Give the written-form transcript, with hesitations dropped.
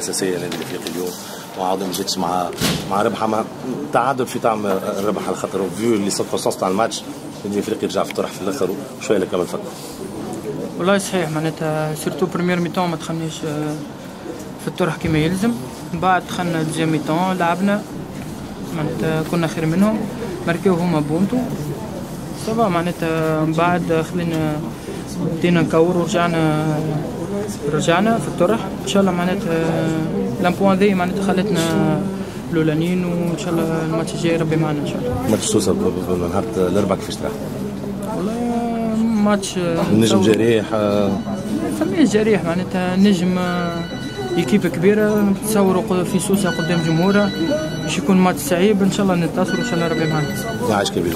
الاساسيه للنادي الافريقي اليوم، وعوده ما جاتش مع ربحه، مع تعادل في طعم الربح، على خاطر فيو لي سيركونستانس تاع الماتش النادي الافريقي رجع في الطرح في الاخر وشويه اللي كمل فك. والله صحيح، معناتها سيرتو بريمير ميتون ما دخلناش في الطرح كما يلزم. بعد دخلنا دوزيام ميتون لعبنا، معناتها كنا خير منهم، ماركيو هما بونتو سبا. معناتها من بعد خلينا بدينا نكور ورجعنا في الطرح ان شاء الله. معناتها لامبوان ذي معناتها خلتنا الاولانيين، وان شاء الله الماتش الجاي ربي معنا ان شاء الله. ماتش توصل نهار الاربعاء كيفاش تراها؟ والله ماتش النجم جريح، فماش جريح، معناتها نجم ايكيب كبيره نتصوروا في سوسه قدام جمهورها، باش يكون ماتش صعيب ان شاء الله ننتصروا ان شاء الله ربي معنا. عايش كبير.